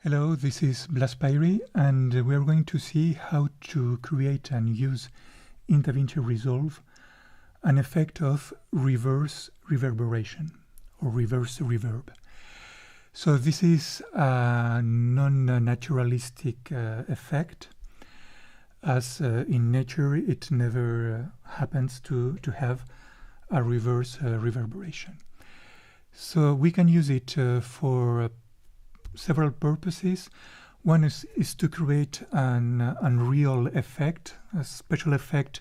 Hello, this is Blaspyri, and we are going to see how to create and use in Davinci Resolve an effect of reverse reverberation or reverse reverb. So this is a non-naturalistic effect, as in nature it never happens to have a reverse reverberation. So we can use it for several purposes. One is to create an unreal effect, a special effect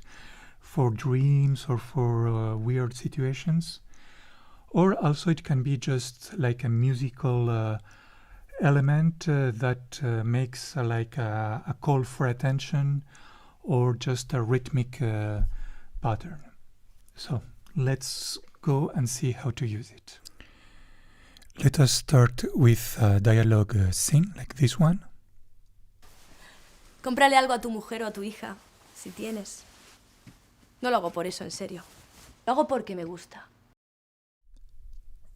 for dreams or for weird situations. Or also it can be just like a musical element that makes like a call for attention or just a rhythmic pattern. So let's go and see how to use it. Let us start with a dialogue scene like this one. Cómprale algo a tu mujer o a tu hija, si tienes. No lo hago por eso, en serio. Lo hago porque me gusta.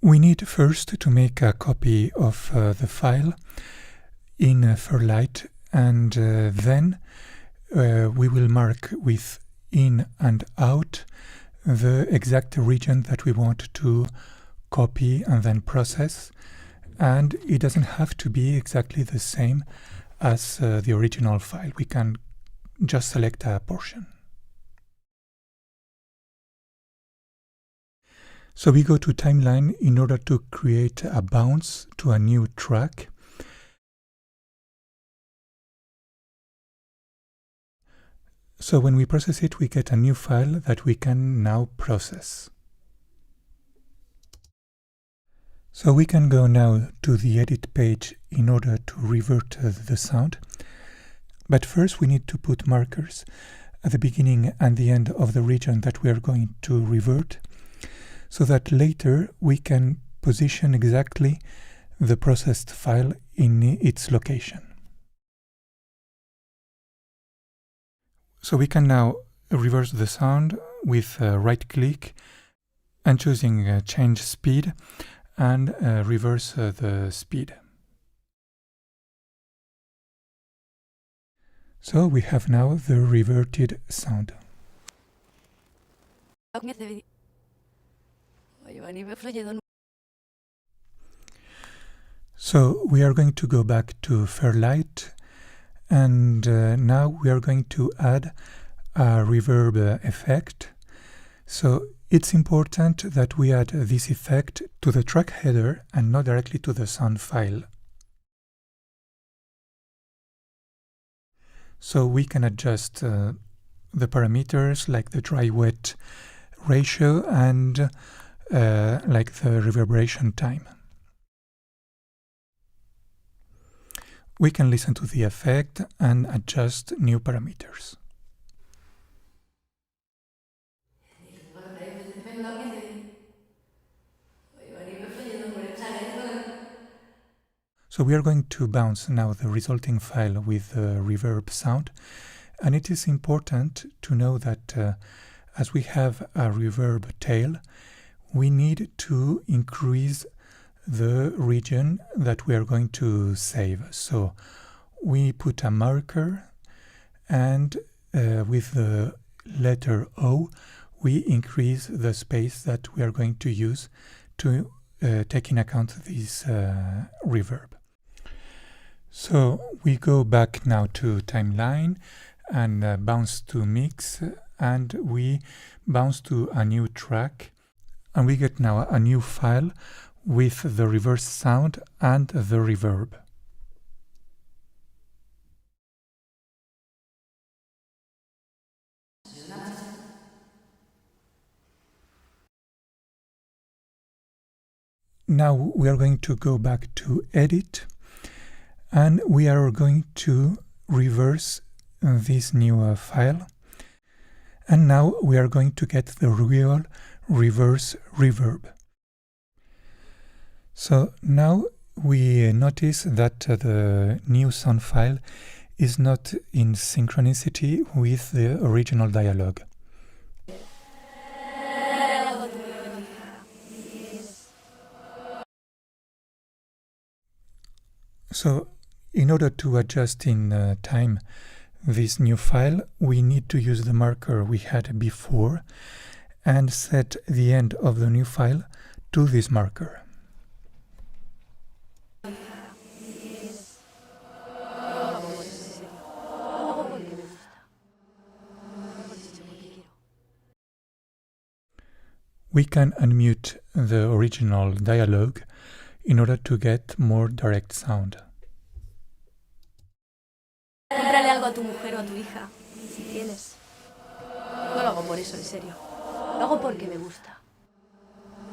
We need first to make a copy of the file in Fairlight, and then we will mark with in and out the exact region that we want to copy and then process, and it doesn't have to be exactly the same as the original file. We can just select a portion. So we go to timeline in order to create a bounce to a new track. So when we process it, we get a new file that we can now process. So we can go now to the edit page in order to revert the sound. But first we need to put markers at the beginning and the end of the region that we are going to revert, so that later we can position exactly the processed file in its location. So we can now reverse the sound with right click and choosing change speed and reverse the speed. So we have now the reverted sound. So we are going to go back to Fairlight, and now we are going to add a reverb effect. So it's important that we add this effect to the track header and not directly to the sound file. So we can adjust the parameters like the dry-wet ratio and like the reverberation time. We can listen to the effect and adjust new parameters. So we are going to bounce now the resulting file with the reverb sound, and it is important to know that as we have a reverb tail, we need to increase the region that we are going to save. So we put a marker, and with the letter O we increase the space that we are going to use to take in account this reverb. So we go back now to timeline and bounce to mix, and we bounce to a new track, and we get now a new file with the reverse sound and the reverb. Now we are going to go back to edit, and we are going to reverse this new file, and now we are going to get the real reverse reverb. So now we notice that the new sound file is not in synchronicity with the original dialogue. So In order to adjust in time this new file, we need to use the marker we had before and set the end of the new file to this marker. We can unmute the original dialogue in order to get more direct sound. Cómprale algo a tu mujer o a tu hija, si tienes. No lo hago por eso, en serio. Lo hago porque me gusta.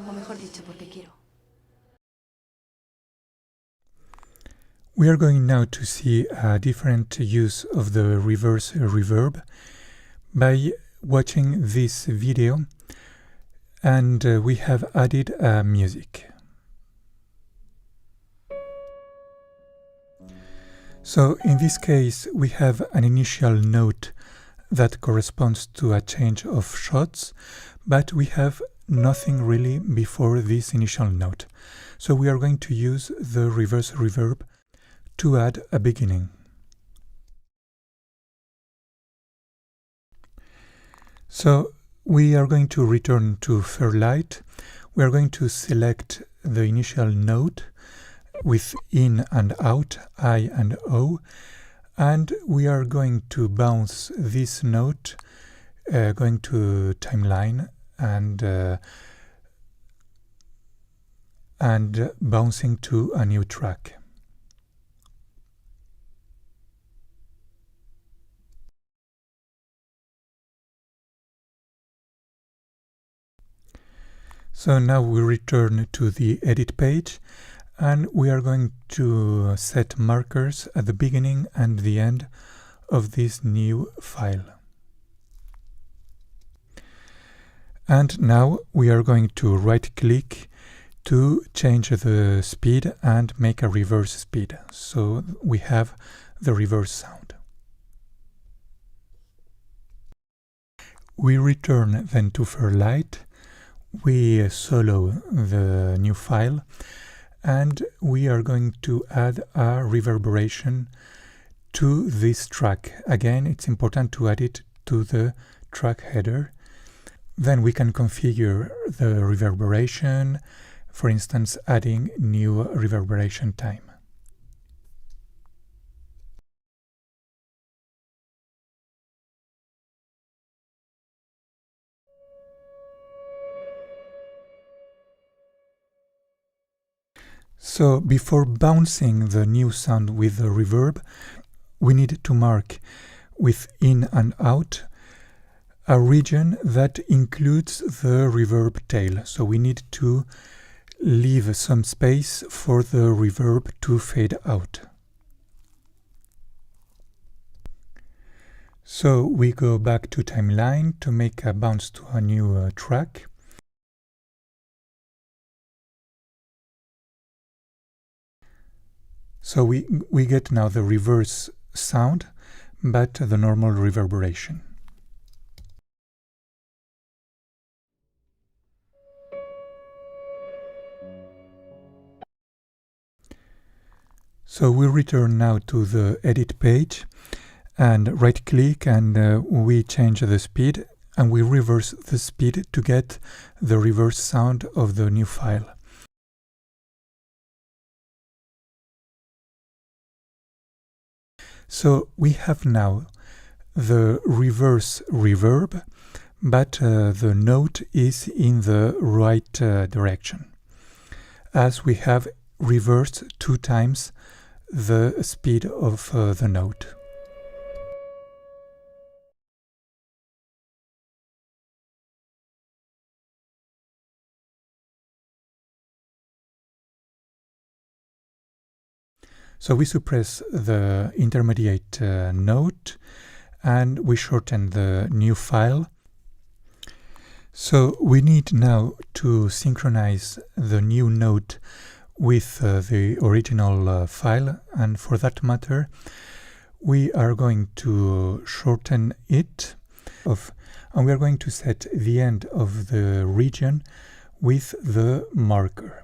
O mejor dicho, porque quiero. We are going now to see a different use of the reverse reverb by watching this video, and we have added music. So in this case we have an initial note that corresponds to a change of shots, but we have nothing really before this initial note. So we are going to use the reverse reverb to add a beginning. So we are going to return to Fairlight. We are going to select the initial note with in and out, I and O, and we are going to bounce this note going to timeline and bouncing to a new track. So now we return to the edit page, and we are going to set markers at the beginning and the end of this new file. And now we are going to right-click to change the speed and make a reverse speed. So we have the reverse sound. We return then to Fairlight. We solo the new file, and we are going to add a reverberation to this track. Again, it's important to add it to the track header. Then we can configure the reverberation, for instance, adding new reverberation time. So before bouncing the new sound with the reverb, we need to mark with in and out a region that includes the reverb tail. So we need to leave some space for the reverb to fade out. So we go back to timeline to make a bounce to a new track. So we get now the reverse sound, but the normal reverberation. So we return now to the edit page and right-click, and we change the speed, and we reverse the speed to get the reverse sound of the new file. So we have now the reverse reverb, but the note is in the right direction, as we have reversed 2 times the speed of the note. So we suppress the intermediate note and we shorten the new file. So we need now to synchronize the new note with the original file, and for that matter we are going to shorten it and we are going to set the end of the region with the marker.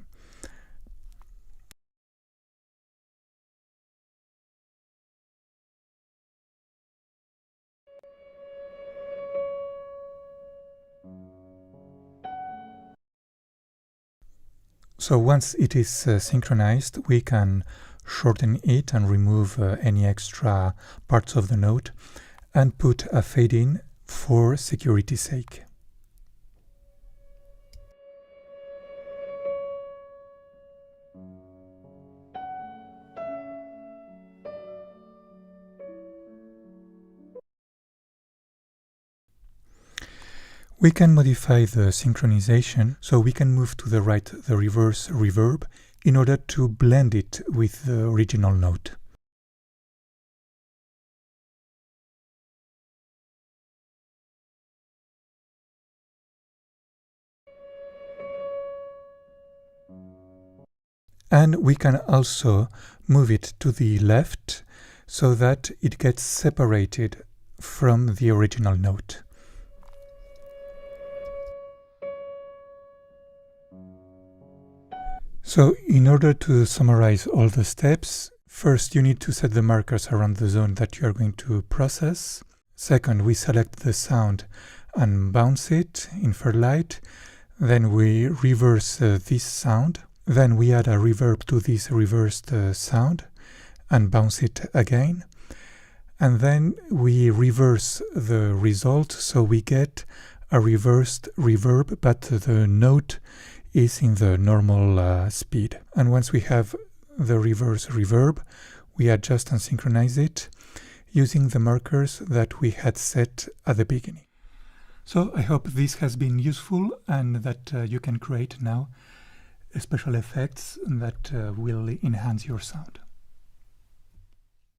So once it is synchronized, we can shorten it and remove any extra parts of the note and put a fade in for security's sake. We can modify the synchronization, so we can move to the right the reverse reverb in order to blend it with the original note. And we can also move it to the left so that it gets separated from the original note. So in order to summarize all the steps, first you need to set the markers around the zone that you are going to process. Second, we select the sound and bounce it in Fairlight. Then we reverse this sound. Then we add a reverb to this reversed sound and bounce it again. And then we reverse the result, so we get a reversed reverb, but the note is in the normal speed. And once we have the reverse reverb, we adjust and synchronize it using the markers that we had set at the beginning. So I hope this has been useful and that you can create now special effects that will enhance your sound.